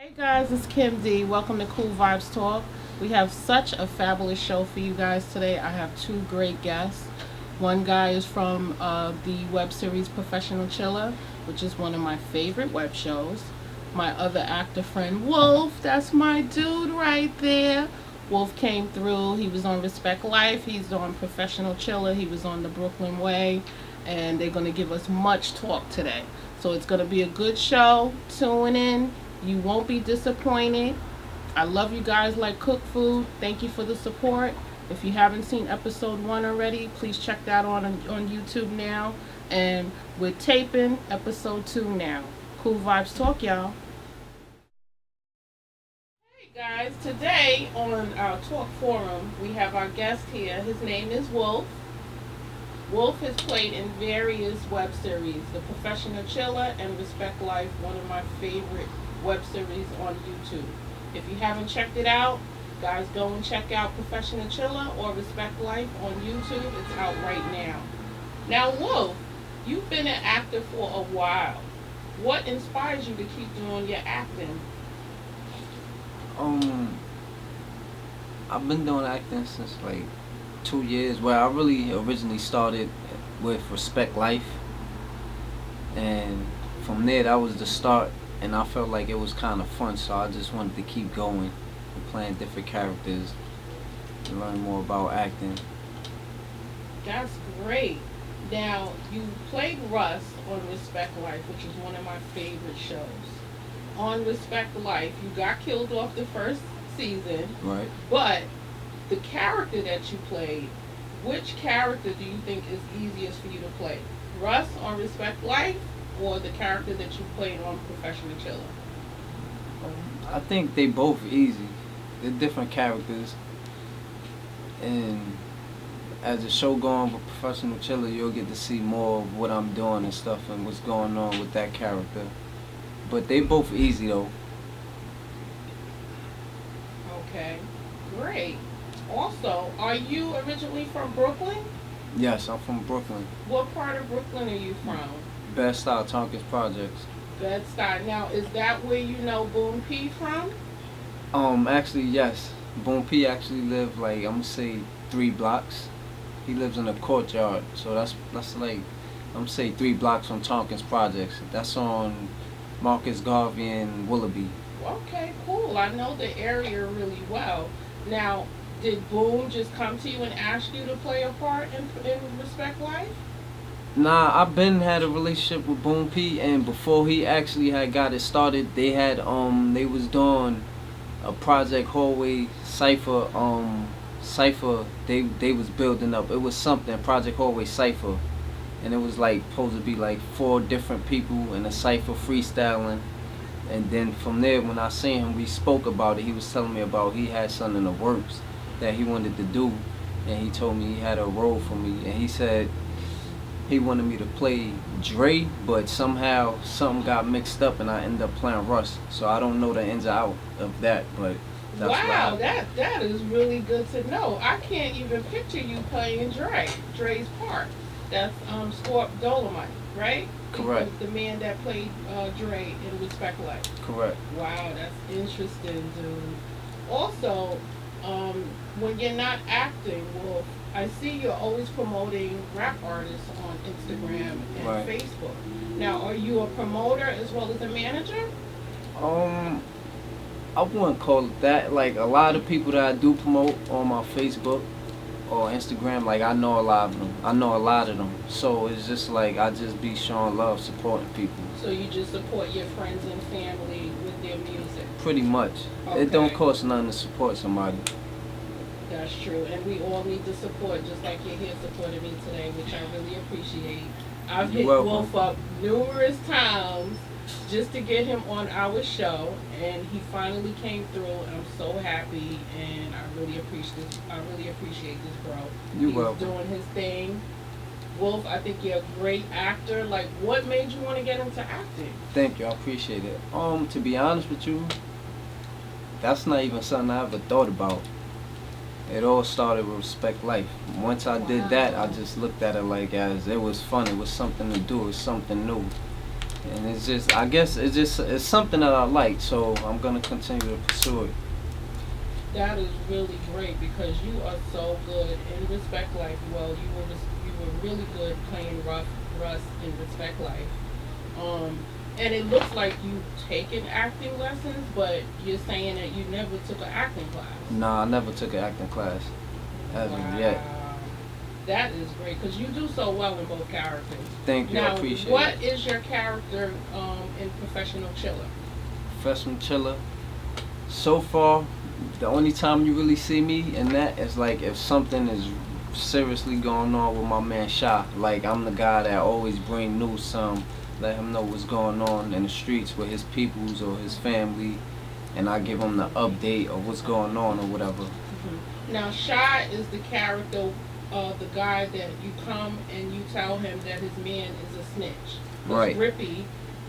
Hey guys, it's Kim.D. Welcome to Cool Vibes Talk. We have such a fabulous show for you guys today. I have two great guests. One guy is from the web series Professional Chiller, which is one of my favorite web shows. My other actor friend, Wolf, that's my dude right there. Wolf came through. He was on Respect Life. He's on Professional Chiller. He was on the Brooklyn Way. And they're going to give us much talk today. So it's going to be a good show. Tune in. You won't be disappointed. I love you guys like cook food. Thank you for the support. If you haven't seen episode 1 already, please check that on YouTube now. And we're taping episode 2 now. Cool Vibes Talk, y'all. Hey guys, today on our talk forum, we have our guest here. His name is Wolf. Wolf has played in various web series, The Professional Chiller and Respect Life, one of my favorite web series on YouTube. If you haven't checked it out, guys, go and check out Professional Chiller or Respect Life on YouTube. It's out right now. Now, Wolf, you've been an actor for a while. What inspires you to keep doing your acting? I've been doing acting since like 2 years. Where I really originally started with Respect Life, and from there that was the start. And I felt like it was kind of fun, so I just wanted to keep going and playing different characters and learn more about acting. That's great. Now, you played Russ on Respect Life, which is one of my favorite shows. On Respect Life, you got killed off the first season, Right. but the character that you played, which character do you think is easiest for you to play? Russ on Respect Life or the character that you played on Professional Chiller? I think they both easy. They're different characters, and as the show go on with Professional Chiller, you'll get to see more of what I'm doing and stuff and what's going on with that character. But they both easy though. Okay, great. Also, are you originally from Brooklyn? Yes, I'm from Brooklyn. What part of Brooklyn are you from? Bed-Stuy Tompkins Projects. Bed-Stuy. Now, is that where you know Boom P from? Actually, yes. Boom P actually live like, I'm gonna say 3 blocks. He lives in a courtyard, so that's like, I'm gonna say 3 blocks from Tompkins Projects. That's on Marcus Garvey and Willoughby. Okay, cool. I know the area really well. Now, did Boom just come to you and ask you to play a part in Respect Life? Nah, I've been had a relationship with Boom P, and before he actually had got it started, they had they was doing a Project Hallway cipher they was building up. It was something Project Hallway cipher, and it was like supposed to be like 4 different people in a cipher freestyling. And then from there, when I seen him, we spoke about it. He was telling me about he had something in the works that he wanted to do, and he told me he had a role for me, and he said he wanted me to play Dre, but somehow something got mixed up and I ended up playing Russ. So I don't know the ins and out of that, but that's Wow, that is really good to know. I can't even picture you playing Dre's part. That's Scorp Dolomite, right? Correct. The man that played Dre in Respect Life. Correct. Wow, that's interesting, dude. Also, when you're not acting, Wolf, I see you're always promoting rap artists on Instagram and Right. Facebook. Now, are you a promoter as well as a manager? I wouldn't call it that. Like a lot of people that I do promote on my Facebook or Instagram, like I know a lot of them. So it's just like I just be showing love, supporting people. So you just support your friends and family with their music? Pretty much. Okay. It don't cost nothing to support somebody. That's true, and we all need the support, just like you're here supporting me today, which I really appreciate. I've You're hit welcome. Wolf up numerous times just to get him on our show, and he finally came through, and I'm so happy, and I really appreciate this bro. You're He's welcome. doing his thing. Wolf, I think you're a great actor. Like, what made you want to get into acting? Thank you, I appreciate it. To be honest with you, that's not even something I ever thought about. It all started with Respect Life. Once I did that, I just looked at it like as it was fun. It was something to do. It was something new. And it's just, I guess it's something that I like, so I'm gonna continue to pursue it. That is really great because you are so good in Respect Life. Well, you were really good playing Russ in Respect Life. Um, and it looks like you've taken acting lessons, but you're saying that you never took an acting class. Nah, I never took an acting class as of yet. Wow. That is great because you do so well in both characters. Thank you, I Now, appreciate what it. is your character in Professional Chiller? Professional chiller. So far, the only time you really see me in that is like if something is seriously going on with my man Sha. Like I'm the guy that always bring news some, let him know what's going on in the streets with his peoples or his family, and I give him the update of what's going on or whatever. Now, Shy is the character, the guy that you come and you tell him that his man is a snitch. 'Cause Right. Grippy,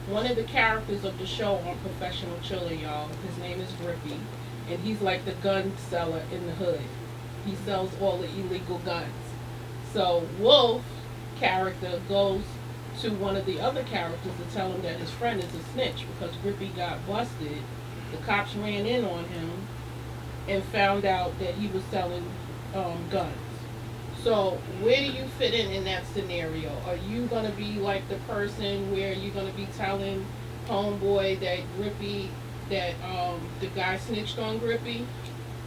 one of the characters of the show on Professional Chiller, y'all, his name is Grippy, and he's like the gun seller in the hood. He sells all the illegal guns. So Wolf character goes to one of the other characters to tell him that his friend is a snitch because Grippy got busted. The cops ran in on him and found out that he was selling guns. So where do you fit in that scenario? Are you gonna be like the person where you're gonna be telling homeboy that Grippy, that the guy snitched on Grippy?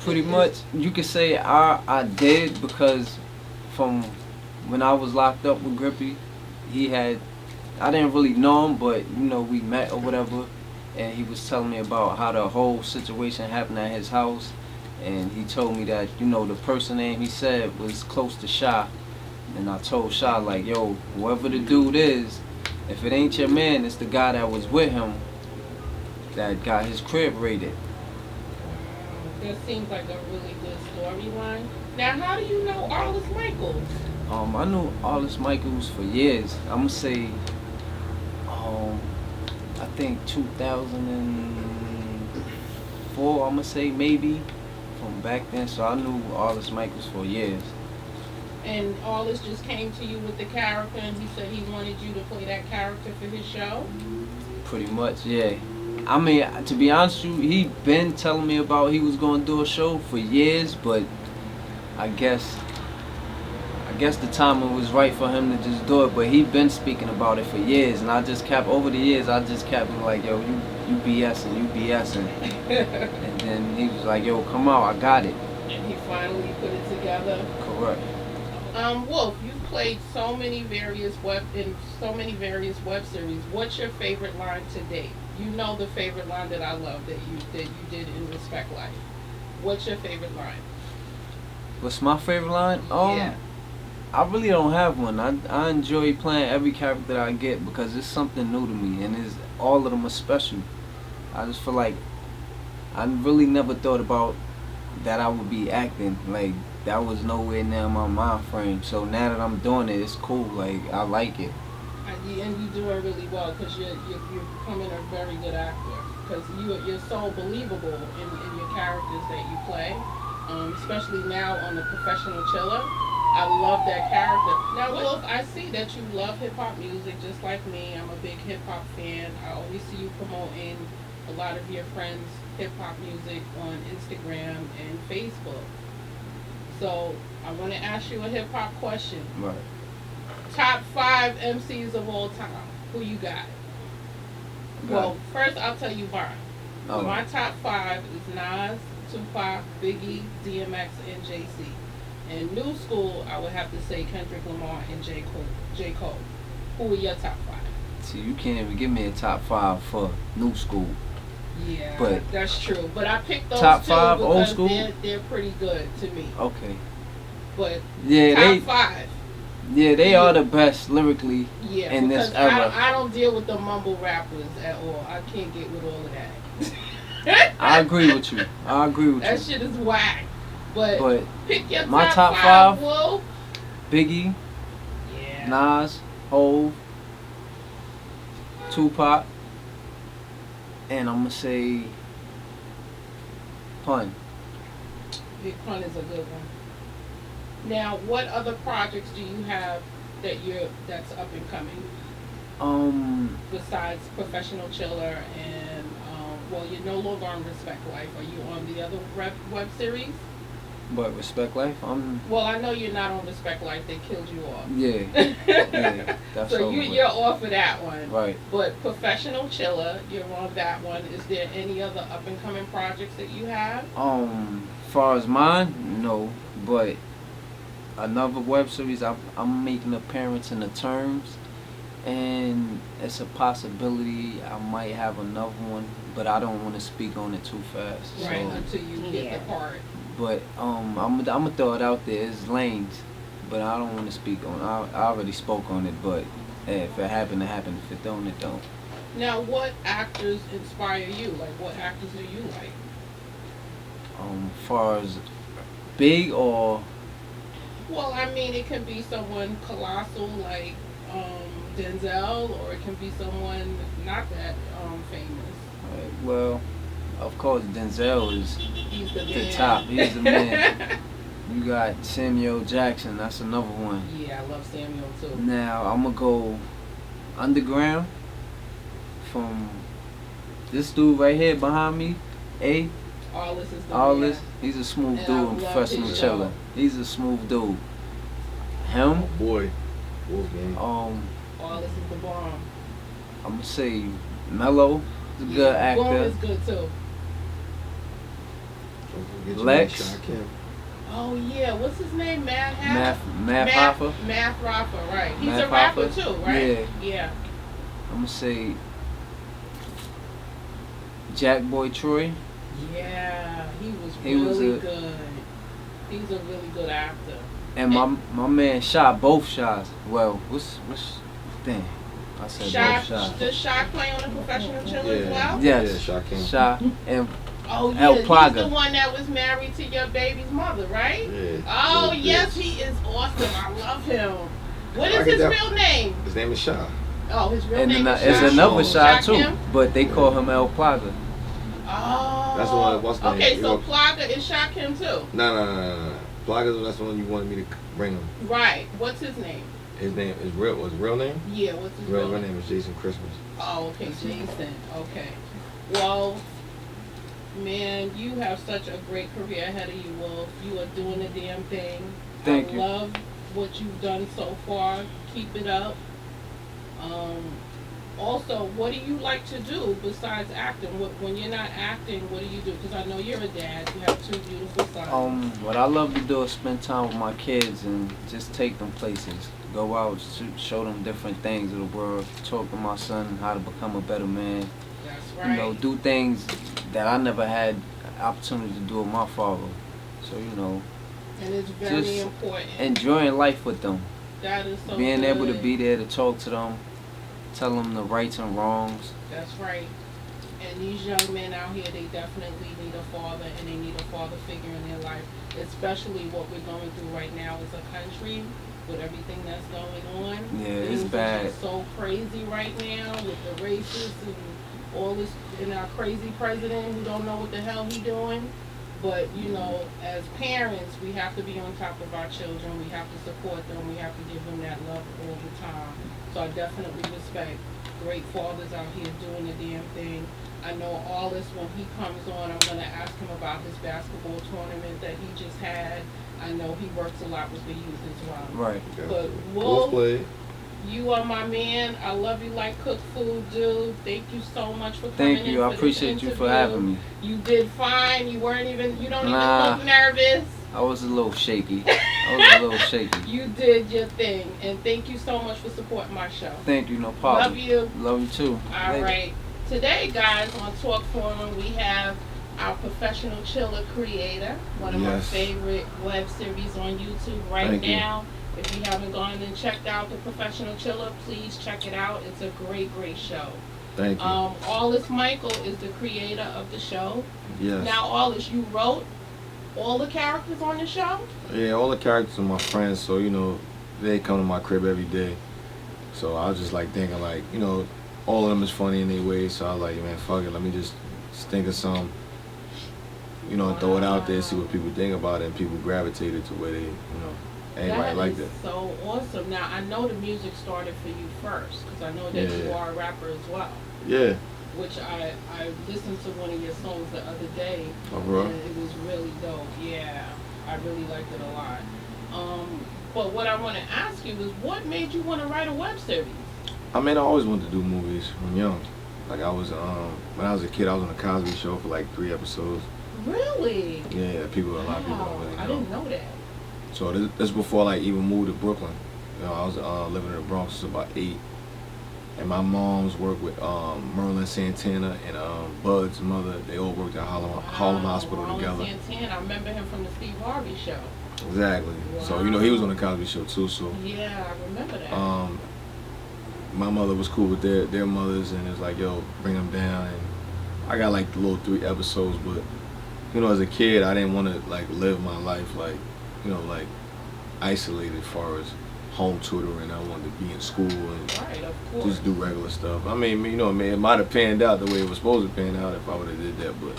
Pretty much, you could say I did because from when I was locked up with Grippy, I didn't really know him, but you know we met or whatever, and he was telling me about how the whole situation happened at his house, and he told me that the person name he said was close to Sha, and I told Sha like, yo, whoever the dude is, if it ain't your man, it's the guy that was with him that got his crib raided. That seems like a really good storyline. Now, how do you know Arliss Michaels? I knew Arliss Michaels for years. I'ma say, I think 2004. I'ma say maybe from back then. So I knew Arliss Michaels for years. And Arliss just came to you with the character, and he said he wanted you to play that character for his show. Pretty much, yeah. I mean, to be honest with you, he been telling me about he was gonna do a show for years, but I guess the timing was right for him to just do it. But he been speaking about it for years, and over the years, I just kept being like, yo, you BSing, you BSing. And then he was like, yo, come out, I got it. And he finally put it together. Correct. Wolf, you've played so many various web series. What's your favorite line to date? You know the favorite line that I love that you did in Respect Life. What's your favorite line? What's my favorite line? Yeah. I really don't have one. I enjoy playing every character that I get because it's something new to me, and all of them are special. I just feel like I really never thought about that I would be acting. Like that was nowhere near my mind frame. So now that I'm doing it, it's cool. Like I like it. And you do it really well because you're becoming a very good actor because you're so believable in your characters that you play, especially now on the Professional Chiller. I love that character. Now, Wolf, I see that you love hip hop music just like me. I'm a big hip hop fan. I always see you promoting a lot of your friends' hip hop music on Instagram and Facebook. So I want to ask you a hip hop question. Right. Top 5 MCs of all time. Who you got? Well, first I'll tell you mine. My top 5 is Nas, Tupac, Biggie, DMX, and Jay-Z. And new school, I would have to say Kendrick Lamar and J. Cole. Who are your top 5? See, you can't even give me a top 5 for new school. Yeah, but that's true. But I picked those top two 5 because old school? They're pretty good to me. Okay. But yeah, top 5. Yeah, they are the best lyrically in this era. I don't deal with the mumble rappers at all. I can't get with all of that. I agree with you. That shit is whack. But pick your my top 5, Wolf. Biggie, Nas, Hov, Tupac, and I'm gonna say Pun. Big Pun is a good one. Now, what other projects do you have that's up and coming? Besides Professional Chiller and well, you're no longer on Respect Life. Are you on the other web series? But Respect Life, Well, I know you're not on Respect Life. They killed you off. yeah, yeah, that's So over with. you're off of that one. Right. But Professional Chiller, you're on that one. Is there any other up and coming projects that you have? Far as mine, no, but another web series, I'm making an appearance in the terms, and it's a possibility I might have another one, but I don't want to speak on it too fast. Right, So, until you get the part. but I'm gonna throw it out there. It's lanes, but I don't want to speak on. I already spoke on it, but if it happened, it happened. If it don't, it don't. Now, what actors inspire you? Like, what actors do you like? Far as big or Well, I mean, it can be someone colossal like Denzel, or it can be someone not that famous. well, of course Denzel is He's the the man. top. He's the man. You got Samuel Jackson. That's another one. Yeah, I love Samuel too. Now I'm gonna go underground from this dude right here behind me. All this is the All man. this. He's a smooth And dude I in love Professional his Chiller. show. He's a smooth dude. Him. Oh boy. Wolfgang. All this is the bomb. I'm gonna say Mello. He's a good actor. Boom is good too. Don't forget your Lex. man, Sha Kim. Oh yeah, what's his name? Math Hoffa. Math Hoffa, right? He's Math a rapper Hoffa? too, right? Yeah. Yeah. I'm gonna say Jack Boy Troy. Yeah, he was He really was good. He's a really good actor. And my man shot both shots. Well, what's dang. I said both shots. Does Sha play on the Professional Chiller as well? Yes. Yeah, Sha Kim. Shot and Oh El yeah, he's Plaga. the one that was married to your baby's mother, right? Yeah. Oh Little yes, bitch. he is awesome. I love him. What I is get his that- real name? His name is Sha. Oh, his real and name then is there's Sha. another Sha shot too, Kim? but they call him El Plaga. Oh. That's the one. What's the name? Okay, You so know- Plaga is Sha Kim too. No. Plaga's that's the one you wanted me to bring him. Right. What's his name? His name is real. What's his real name? Yeah, what's his Real real name? name is Jason Christmas. Oh, okay, Jason. Okay. Well, man, you have such a great career ahead of you, Wolf. You are doing the damn thing. Thank you. I love what you've done so far. Keep it up. Also, what do you like to do besides acting? When you're not acting, what do you do? Because I know you're a dad. You have two beautiful sons. What I love to do is spend time with my kids and just take them places. Go out, show them different things of the world. Talk to my son how to become a better man. That's right. You know, do things that I never had opportunity to do with my father. So, you know, and it's very just important. enjoying life with them. That is so Being good. able to be there to talk to them, tell them the rights and wrongs. That's right. And these young men out here, they definitely need a father, and they need a father figure in their life, especially what we're going through right now as a country with everything that's going on. Yeah, Things it's are bad. just so crazy right now with the racists and all this, and our crazy president who don't know what the hell he doing. But, you know, as parents, we have to be on top of our children. We have to support them. We have to give them that love all the time. So I definitely respect great fathers out here doing the damn thing. I know all this when he comes on, I'm going to ask him about his basketball tournament that he just had. I know he works a lot with the youth as well. Right. But Both Wolf, played. you are my man. I love you like cooked food, dude. Thank you so much for coming Thank in you. I for this appreciate you for interview. having me. You did fine. You weren't even, you don't Nah. even look nervous. I was a little shaky. I was a little shaky. You did your thing. And thank you so much for supporting my show. Thank you. No problem. Love you. Love you too. All Later. right. Today, guys, on Talk Forum, we have our Professional Chiller creator, one of my Yes. favorite web series on YouTube right Thank you. now. If you haven't gone and checked out the Professional Chiller, please check it out. It's a great, great show. Thank you. Allis Michael is the creator of the show. Yes. Now, Allis, you wrote all the characters on the show? Yeah, all the characters are my friends, so you know, they come to my crib every day. So I was just like thinking, like, you know, all of them is funny in their way. So I was like, man, fuck it, let me just think of some, you know, and throw it out there, see what people think about it, and people gravitated to where they, you know, Everybody liked it. So awesome. Now I know the music started for you first because I know that you are a rapper as well. Yeah. Which I listened to one of your songs the other day. Oh, bro. And it was really dope. Yeah, I really liked it a lot. But what I want to ask you is, what made you want to write a web series? I mean, I always wanted to do movies when young. Like I was, when I was a kid, I was on a Cosby Show for like 3 episodes. Really? Yeah, people, a lot of people don't really know. I didn't know that. So this before I like even moved to Brooklyn. You know, I was living in the Bronx till about 8. And my mom's worked with Merlin Santana and Bud's mother. They all worked at Harlem Hospital together. Merlin Santana, I remember him from the Steve Harvey Show. Exactly. Wow. So, you know, he was on the Cosby Show too. So yeah, I remember that. my mother was cool with their mothers, and it was like, yo, bring them down. And I got like the little 3 episodes, but you know, as a kid, I didn't want to like live my life like, you know, like isolated as far as home tutoring. I wanted to be in school and right, of course. just do regular stuff. I mean, you know, it might have panned out the way it was supposed to pan out if I would have did that, but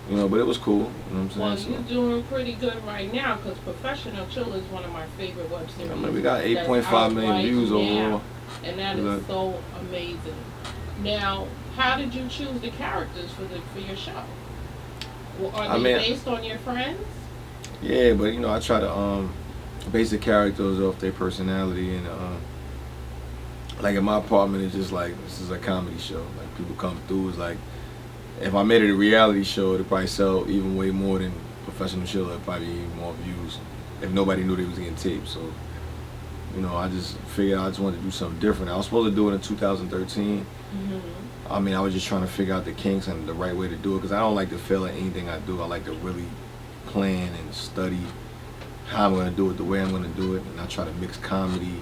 you know, but it was cool. You know what I'm saying? Well, you're doing pretty good right now because Professional Chill is one of my favorite web series. I mean, we got 8.5 million views overall. And that is so amazing. Now, how did you choose the characters for your show? Well, are they based on your friends? Yeah, but you know, I try to base the characters off their personality, and like in my apartment, it's just like this is a comedy show. Like people come through, it's like if I made it a reality show, it'd probably sell even way more than Professional Chill. It'd probably be even more views if nobody knew they was getting taped. So you know, I just figured I just wanted to do something different. I was supposed to do it in 2013. Mm-hmm. I mean, I was just trying to figure out the kinks and the right way to do it, because I don't like to fail at anything I do. I like to really plan and study how I'm going to do it, the way I'm going to do it, and I try to mix comedy,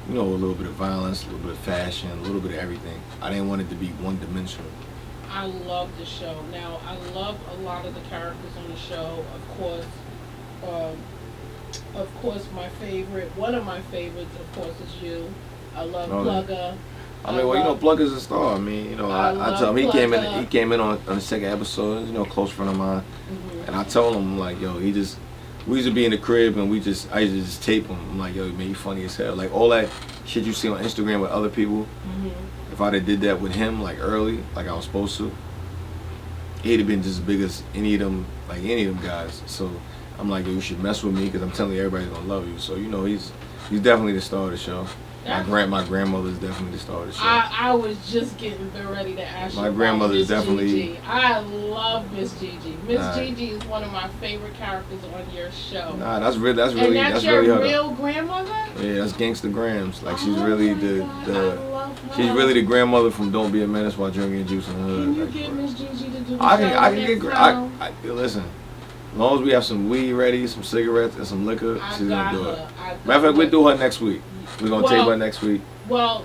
you know, a little bit of violence, a little bit of fashion, a little bit of everything. I didn't want it to be one-dimensional. I love the show. Now, I love a lot of the characters on the show. Of course, one of my favorites, of course, is you. I love Plugger. I mean, well, you know, Plugger's a star. I mean, you know, I tell him he came in on the second episode. You know, a close friend of mine, and I told him like, yo, we used to be in the crib and I used to just tape him. I'm like, yo, man, you funny as hell. Like all that shit you see on Instagram with other people. If I'd have did that with him like early, like I was supposed to, he'd have been just as big as any of them guys. So I'm like, yo, you should mess with me because I'm telling you, everybody's gonna love you. So you know, he's definitely the star of the show. My grandmother's definitely the star of the show. I was just getting ready to ask you. My grandmother is definitely. Gigi. I love Miss Gigi. Miss Gigi is one of my favorite characters on your show. Nah, that's really and that's your really real grandmother. Yeah, that's Gangsta Grams. Like she's really I love her. she's really the grandmother from Don't Be a Menace while drinking juice in the hood. Can you like, get Miss Gigi to do the I show can get listen. As long as we have some weed ready, some cigarettes, and some liquor, she's gonna do it. Matter of fact, we'll do her next week. We're gonna tape her next week. Well,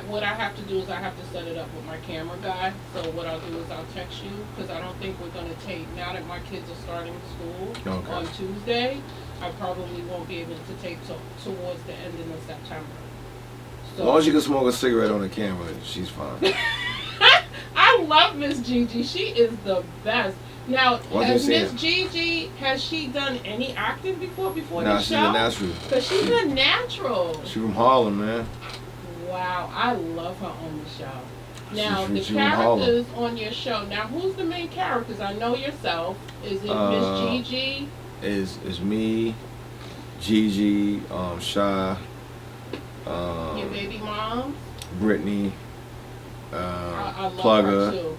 what I have to do is I have to set it up with my camera guy. So what I'll do is I'll text you because I don't think we're gonna tape now that my kids are starting school on Tuesday. I probably won't be able to tape towards the ending of September. So, as long as you can smoke a cigarette on the camera, she's fine. I love Miss Gigi. She is the best. Now, has Miss Gigi, has she done any acting before the show? Nah, she's a natural. Because she's a natural. She's from Harlem, man. Wow, I love her on the show. Now, the characters on your show. Now, who's the main characters? I know yourself. Is it Miss Gigi? Is me, Gigi, Shy. Your baby mom? Brittany. I love Plugger. her too.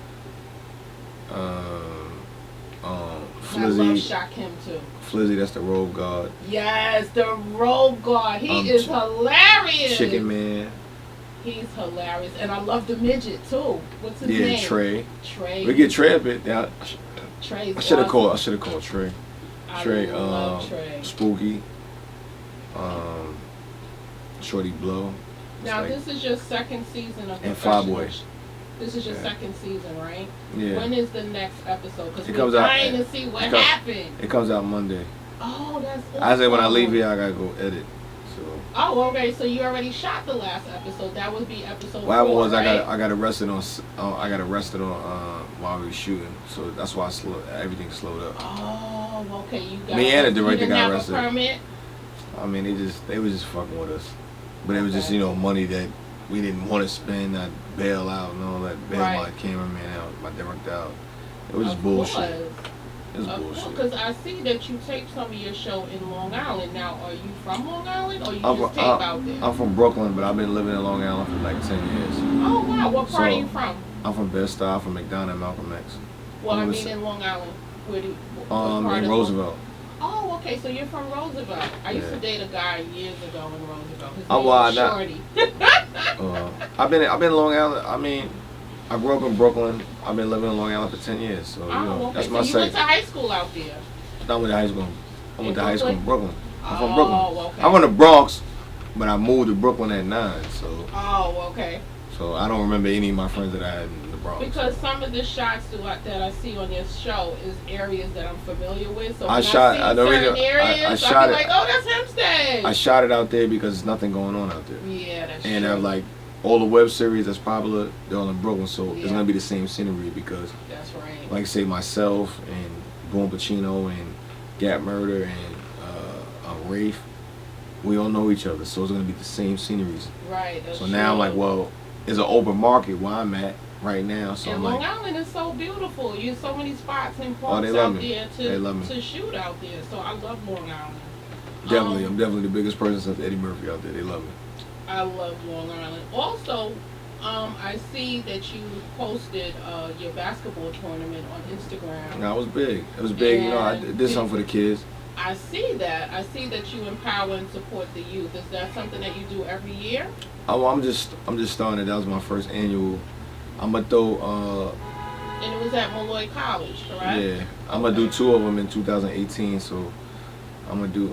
Flizzy. I love Shy Kim too. Flizzy, that's the robe guard. Yes, the robe guard. He is hilarious. Chicken Man. He's hilarious, and I love the midget too. What's his name? Trey. Trey. We get Trey a bit. Yeah. Trey's I should have awesome. called Trey. I love Trey. Spooky. Shorty Blow. Now this is your second season of and Fireboy. This is your second season, right? Yeah. When is the next episode? Because we're trying to see what happened. It comes out Monday. Oh, that's awesome. I said when I leave here, I gotta go edit. So. Oh, okay. So you already shot the last episode. That would be episode 4. What happened was right? I got arrested on while we were shooting. So that's why everything slowed up. Oh, okay. You got. Me and the director got arrested. Permit? I mean, they was just fucking with us, but it was just money that we didn't want to spend. I'd bail out and all that, bail my cameraman out, my director out. It was just bullshit. It was bullshit. Because I see that you taped some of your show in Long Island. Now, are you from Long Island or you just tape out there? I'm from Brooklyn, but I've been living in Long Island for like 10 years. Oh wow, what part are you from? I'm from Bed-Stuy. I'm from McDonough, Malcolm X. Well, I mean in Long Island. Where do in Roosevelt. Oh, okay. So you're from Roosevelt. I used to date a guy years ago in Roosevelt. His name was Shorty. I've been in Long Island. I mean, I grew up in Brooklyn. I've been living in Long Island for 10 years. So okay. That's my so you went to high school out there. I went to high school. I went to high school in Brooklyn. I'm from Brooklyn. Okay. I'm from the Bronx, but I moved to Brooklyn at 9. So. Oh, okay. So I don't remember any of my friends that I had in the Bronx. Because some of the shots that I see on your show is areas that I'm familiar with. So I shot it. I shot it. Like, oh, that's Hempstead. I shot it out there because there's nothing going on out there. Yeah, that's and true. And like all the web series that's popular, they're all in Brooklyn. So it's gonna be the same scenery because. That's right. Like say myself and Boone Pacino and Gap Murder and Rafe, we all know each other, so it's gonna be the same sceneries. Right. So now I'm like, well, it's an open market where I'm at right now. So and I'm Long like, Island is so beautiful. You have so many spots and parks they love out me. there to shoot out there. So I love Long Island. Definitely, I'm definitely the biggest person since Eddie Murphy out there. They love me. I love Long Island. Also, I see that you posted your basketball tournament on Instagram. No, it was big. It was big. And I did something for the kids. I see that. I see that you empower and support the youth. Is that something that you do every year? Oh, I'm just starting it. That was my first annual. I'm gonna throw. And it was at Malloy College, correct? Yeah, I'm gonna do 2 of them in 2018. So I'm gonna do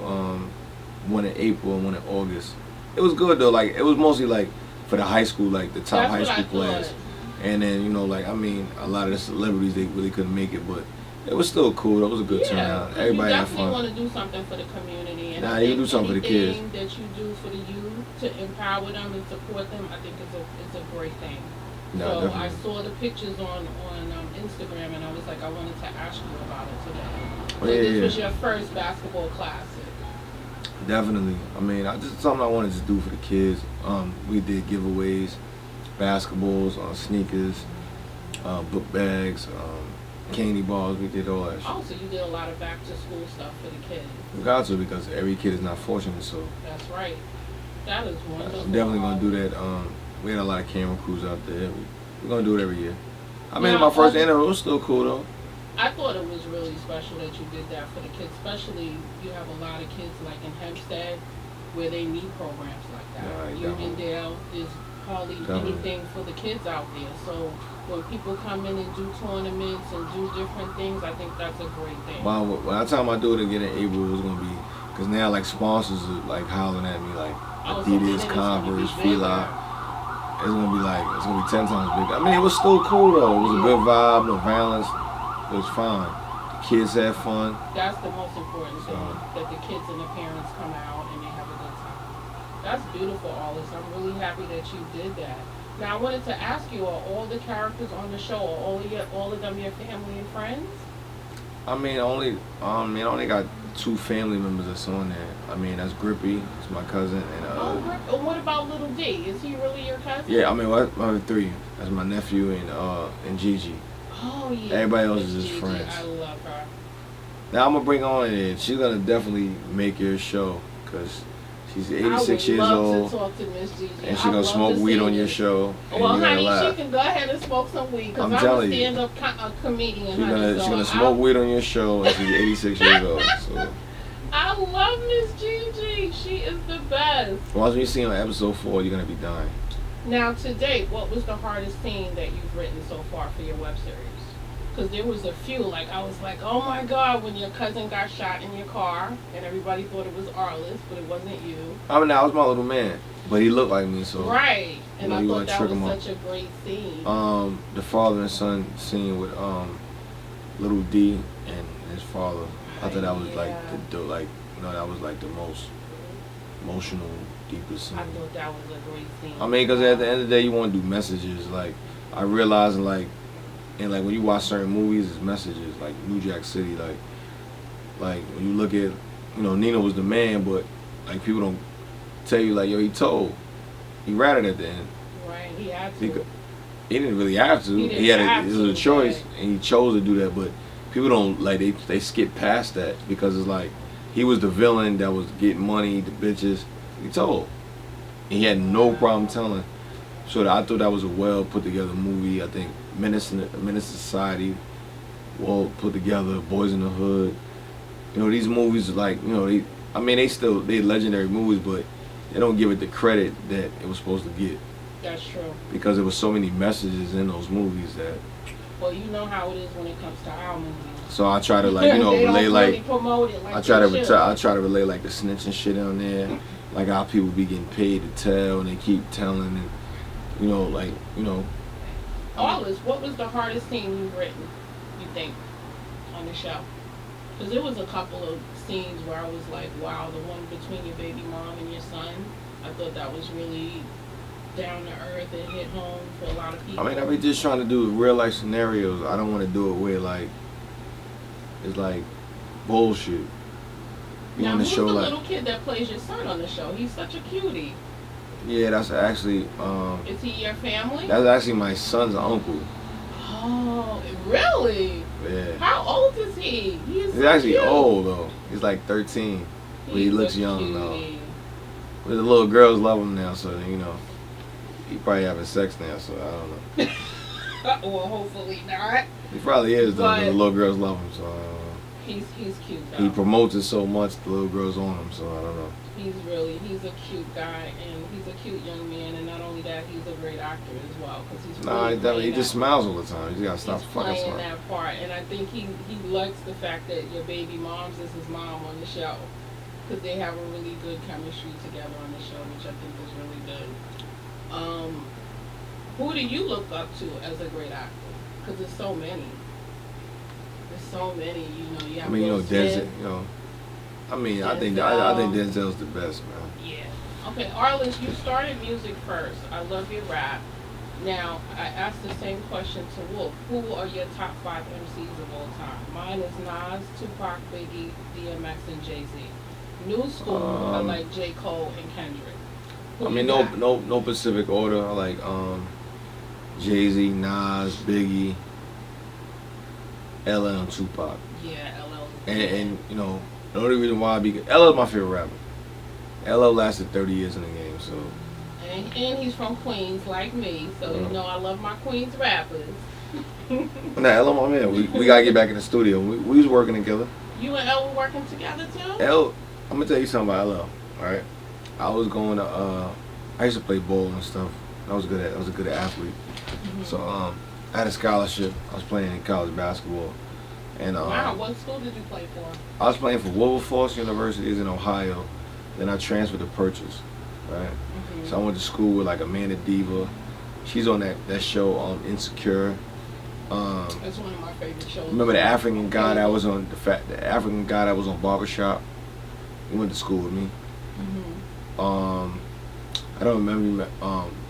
one in April and one in August. It was good though. Like it was mostly like for the high school, like the top high school players. And then like I mean, a lot of the celebrities they really couldn't make it, but it was still cool. It was a good turnout. Everybody had fun. You definitely want to do something for the community. And you can do something for the kids. Anything that you do for the youth to empower them and support them, I think it's a great thing. No, so definitely. I saw the pictures on Instagram, and I was like, I wanted to ask you about it today. So this was your first basketball classic. Definitely. I mean, just something I wanted to do for the kids. We did giveaways, basketballs, sneakers, book bags, candy bars. We did all that shit. Oh, so you did a lot of back to school stuff for the kids. We got to because every kid is not fortunate. So that's right. That is wonderful. I'm definitely gonna do that. We had a lot of camera crews out there. We're gonna do it every year. I mean, my first annual, it was still cool though. I thought it was really special that you did that for the kids, especially you have a lot of kids like in Hempstead where they need programs like that. Uniondale is hardly anything for the kids out there. So when people come in and do tournaments and do different things, I think that's a great thing. Well, by the time I do it again in April, it's gonna be because now like sponsors are like hollering at me like Adidas, Converse, Fila. It's gonna be 10 times bigger. I mean, it was still cool though. It was a good vibe, no violence. It was fine. The kids had fun. That's the most important thing, that the kids and the parents come out and they have a good time. That's beautiful, Alice. I'm really happy that you did that. Now, I wanted to ask you, are all the characters on the show, are all of them your family and friends? I mean, I only got 2 family members that's on there. I mean, that's Grippy, it's my cousin, and what about Little D? Is he really your cousin? Yeah, I mean, I have 3. That's my nephew and Gigi. Oh yeah. Everybody else is just friends. I love her. Now I'm gonna bring on and she's gonna definitely make your show because she's 86 years old. To talk to Miss Gigi. And she's gonna smoke weed on your show. Well, honey, she can go ahead and smoke some weed because I'm a stand-up comedian. She's gonna smoke weed on your show and she's 86 years old. So. I love Miss Gigi. She is the best. Once you see her on episode 4, you're gonna be dying. Now, to date, what was the hardest scene that you've written so far for your web series? Because there was a few, like, I was like, oh my God, when your cousin got shot in your car, and everybody thought it was Arliss, but it wasn't you. I mean, that was my little man, but he looked like me, so. Right, and I thought that was such a great scene. The father and son scene with Little D and his father, I thought that was that was like the most emotional, deepest scene. I thought that was a great scene. I mean, because at the end of the day, you want to do messages. Like, I realize, like when you watch certain movies, it's messages. Like New Jack City, like when you look at, Nino was the man, but like people don't tell you like, yo, he ratted at the end. Right, he had to. Because he didn't really have to. It was a choice, and he chose to do that. But people don't like they skip past that because it's like he was the villain that was getting money, the bitches. He told. And he had no problem telling. So I thought that was a well put together movie. I think Menace to Society, well put together. Boys in the Hood. You know, these movies like, you know, they legendary movies, but they don't give it the credit that it was supposed to get. That's true. Because there was so many messages in those movies that. Well, you know how it is when it comes to our movies. So I try to like, you know, relay really like. Promote it like I try to relay like the snitching shit on there, like how people be getting paid to tell and they keep telling, and you know, like, you know. Arliss, what was the hardest scene you've written, you think, on the show? Because there was a couple of scenes where I was like, wow, the one between your baby mom and your son, I thought that was really down to earth and hit home for a lot of people. I mean, I be just trying to do real life scenarios. I don't want to do it where like it's like bullshit. You now, who's show the like, little kid that plays your son on the show? He's such a cutie. Yeah, that's actually. Is he your family? That's actually my son's uncle. Oh, really? Yeah. How old is he? He's so actually cute. old though. He's like 13, but he looks young cutie. though. But the little girls love him now, so you know. He probably having sex now, so I don't know. Well, hopefully not. He probably is though, but the little girls love him, so I don't know. He's cute though. He promotes it so much, the little girls on him, so I don't know. He's a cute guy, and he's a cute young man, and not only that, he's a great actor as well, because he's he just smiles all the time. He's gotta stop fucking playing smiling. that part, and I think he likes the fact that your baby mom's is his mom on the show, because they have a really good chemistry together on the show, which I think is really good. Who do you look up to as a great actor? Because there's so many. There's so many. You know, you have. I mean, Will Denzel. Smith. You know, I mean, I think Denzel's the best, man. Yeah. Okay, Arliss, you started music first. I love your rap. Now, I asked the same question to Wolf. Who are your top 5 MCs of all time? Mine is Nas, Tupac, Biggie, DMX, and Jay-Z. New school, I like J. Cole and Kendrick. I mean, no specific order. I like Jay-Z, Nas, Biggie, LL, and Tupac. Yeah, LL. And you know, the only reason why LL is my favorite rapper. LL lasted 30 years in the game, so. And he's from Queens, like me, so you know I love my Queens rappers. Nah, LL, my man. We gotta get back in the studio. We was working together. You and L were working together too? I'm gonna tell you something about LL. All right, I was going to. I used to play ball and stuff. I was a good athlete. Mm-hmm. So I had a scholarship. I was playing in college basketball. And wow, what school did you play for? I was playing for Wilberforce University in Ohio. Then I transferred to Purchase, right? Mm-hmm. So I went to school with like Amanda Diva. She's on that show Insecure. That's one of my favorite shows. Remember the African guy that was on the African guy that was on Barbershop? He went to school with me. Mm-hmm. I don't remember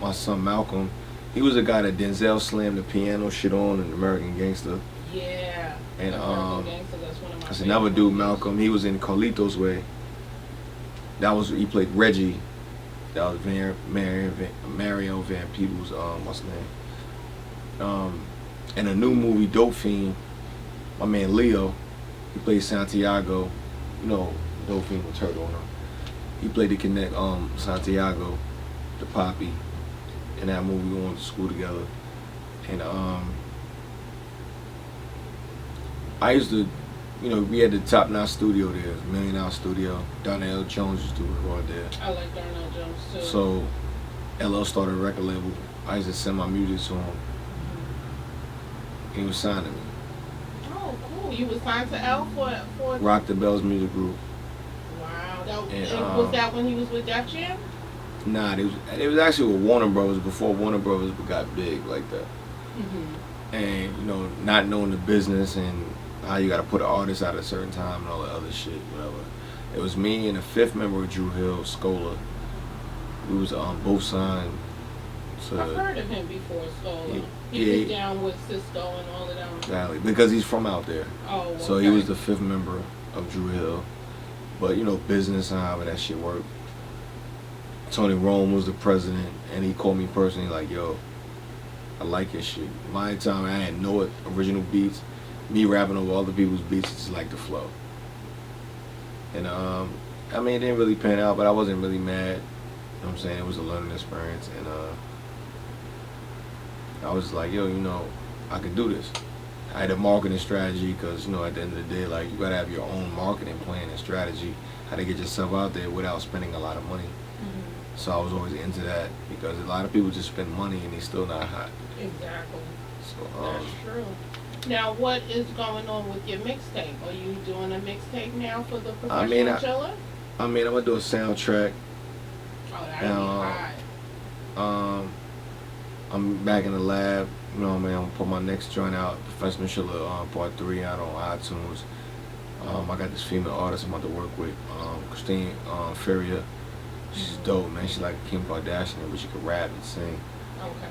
my son Malcolm. He was the guy that Denzel slammed the piano shit on in American Gangster. Yeah. And American Gangster, that's one of my that's another dude, Malcolm. He was in Carlito's Way. He played Reggie. That was Mario Van Peebles, what's his name? And a new movie, Dope Fiend, my man Leo, he played Santiago. You know, Dope Fiend with Turtle on him. He played the Connect Santiago, the Poppy, in that movie. We went to school together. And I used to, you know, we had the top notch studio there, $1 million studio. Darnell Jones used to record there. I like Darnell Jones too. So LL started a record label. I used to send my music to him. He was signing me. Oh, cool. You was signed to L for Rock the Bells Music Group. Wow. And was that when he was with Def Jam? Nah, it was actually with Warner Brothers before Warner Brothers got big like that. Mm-hmm. And, you know, not knowing the business and how you got to put an artist out at a certain time and all that other shit, whatever. It was me and the 5th member of Drew Hill, Scola. We was both signed to... I've heard of him before, Scola. He was down with Cisco and all of them. Exactly, because he's from out there. Oh, okay. So he was the 5th member of Drew Hill. But you know, business and however that shit worked. Tony Rome was the president, and he called me personally like, yo, I like your shit. My time I had no original beats. Me rapping over other people's beats, it's just like the flow. And I mean, it didn't really pan out, but I wasn't really mad. You know what I'm saying? It was a learning experience, and I was like, yo, you know, I could do this. I had a marketing strategy because, you know, at the end of the day, like, you gotta have your own marketing plan and strategy, how to get yourself out there without spending a lot of money. Mm-hmm. So I was always into that because a lot of people just spend money and they still not hot. Exactly. So that's true. Now, what is going on with your mixtape? Are you doing a mixtape now for the Professional Chiller? I mean, I'm gonna do a soundtrack. Oh, that'd be hot. I'm back in the lab. You know what I mean? I'm gonna put my next joint out, Professional Chiller Part 3, out on iTunes. I got this female artist I'm about to work with, Christine Feria. She's dope, man. She's like Kim Kardashian, but she can rap and sing. Okay.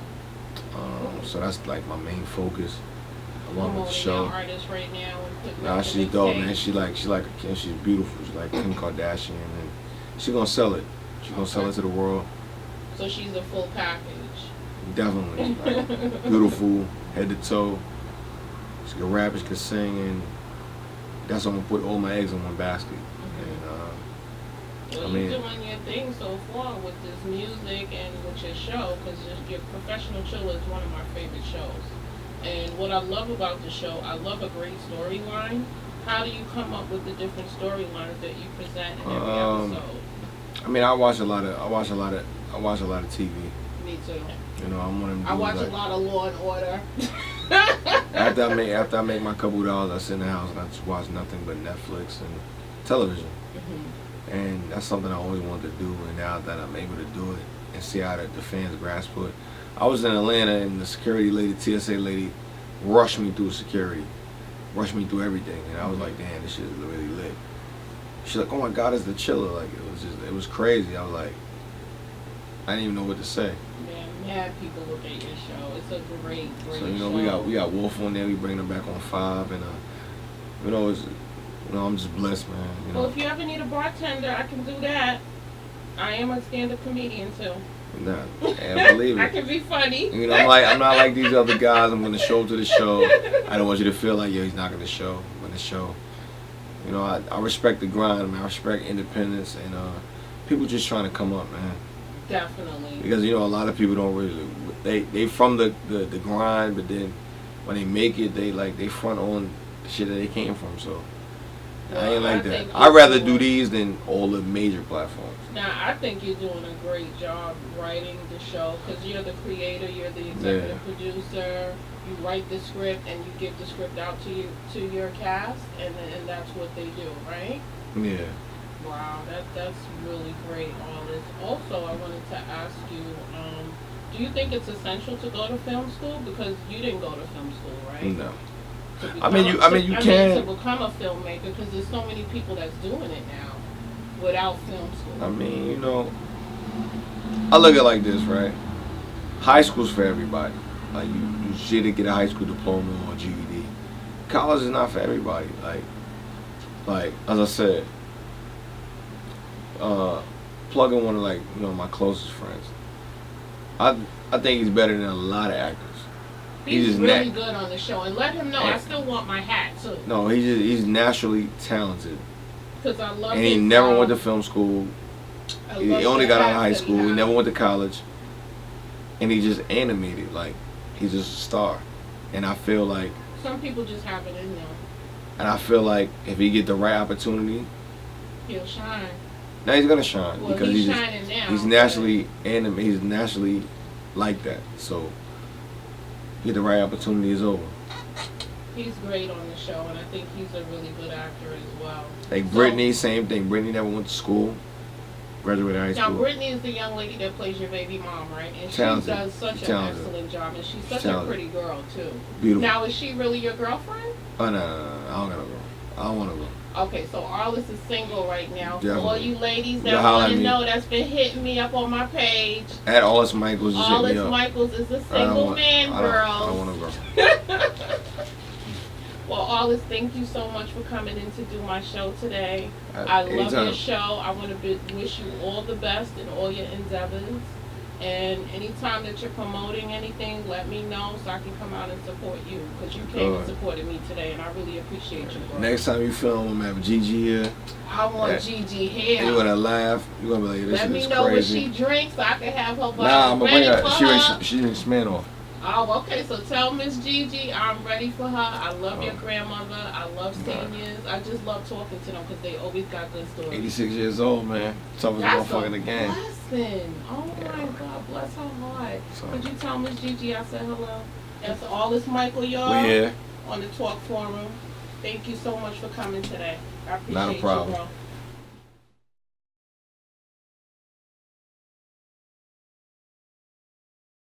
So that's like my main focus. Along with the show. Artist right now nah, she's dope, man. She's beautiful. She's like Kim Kardashian, and she's gonna sell it. She's gonna sell it to the world. So she's a full package. Definitely, like, beautiful, head to toe. She can rap, she can sing, and that's why I'm gonna put all my eggs in one basket. And you're doing your thing so far with this music and with your show, because your Professional Chiller is one of my favorite shows. And what I love about the show, I love a great storyline. How do you come up with the different storylines that you present in every episode? I mean, I watch a lot of TV. Me too. You know, I'm one of them. I watch a lot of Law and Order. after I make my couple dollars, I sit in the house and I just watch nothing but Netflix and television. Mm-hmm. And that's something I always wanted to do. And now that I'm able to do it and see how the fans grasp it. I was in Atlanta and the security lady, TSA lady, rushed me through security, rushed me through everything, and I was like, damn, this shit is really lit. She's like, oh my God, it's the Chiller. Like, it was crazy. I was like, I didn't even know what to say. Man, mad people look at your show. It's a great so, you know, show. we got Wolf on there. We bring them back on 5, and you know, I'm just blessed, man. You know? Well, if you ever need a bartender, I can do that. I am a stand-up comedian too. Nah, I believe it. I can be funny. You know, I'm not like these other guys. I'm gonna show up to the show. I don't want you to feel like, yo, he's not gonna show. I'm gonna show. You know, I respect the grind, man. I respect independence, and people just trying to come up, man. Definitely. Because you know, a lot of people don't really. They from the grind, but then when they make it, they front on the shit that they came from. So I ain't like that. I'd rather do these than all the major platforms. Now, I think you're doing a great job writing the show because you're the creator, you're the executive producer. You write the script and you give the script out to your cast, and that's what they do, right? Yeah. Wow, that's really great. All this. Also, I wanted to ask you, do you think it's essential to go to film school because you didn't go to film school, right? No. You can to become a filmmaker because there's so many people that's doing it now without film school. I mean, you know, I look at it like this, right? High school's for everybody. Like you should get a high school diploma or GED. College is not for everybody. Like as I said, plug in one of my closest friends. I think he's better than a lot of actors. He's really good on the show, and let him know I still want my hat too. No, he's naturally talented. Because I love. And he never went to film school. He only got out of high school. He never went to college. And he just animated, like he's just a star. And I feel like some people just have it in them. And I feel like if he get the right opportunity, he'll shine. Now he's gonna shine because he's shining now. He's naturally animated. He's naturally like that. So. Get the right opportunity is over. He's great on the show, and I think he's a really good actor as well. Like Brittany, same thing. Brittany never went to school, graduated high school. Now, Brittany is the young lady that plays your baby mom, right? And talented. She does such an excellent job, and she's such a pretty girl, too. Beautiful. Now, is she really your girlfriend? Oh, no. I don't got a girl. I don't want a girl. Okay, so Arliss is single right now. Definitely. For all you ladies that want to know, that's been hitting me up on my page. At Arliss Michaels. Arliss Michaels is a single man, girl. I don't want a girl. Well, Arliss, thank you so much for coming in to do my show today. I love anytime. your show. I want to wish you all the best in all your endeavors. And anytime that you're promoting anything, let me know so I can come out and support you. Because you came and supported me today, and I really appreciate you, bro. Next time you film, I'm gonna have Gigi here. I want Gigi here. And you're gonna laugh. You're gonna be like, this let me is know crazy. what she drinks so I can have her bottle I'm gonna ready bring for her. her. She drinks Smirnoff. Oh, okay. So tell Miss Gigi I'm ready for her. I love your grandmother. I love seniors. I just love talking to them because they always got good stories. 86 years old, man. Toughest motherfucker in the game. Blessing. Oh my God, bless her heart. So. Could you tell Miss Gigi I said hello? That's Arliss Michael, y'all. We're here. On the Talk Forum. Thank you so much for coming today. I appreciate Not a problem. you, bro.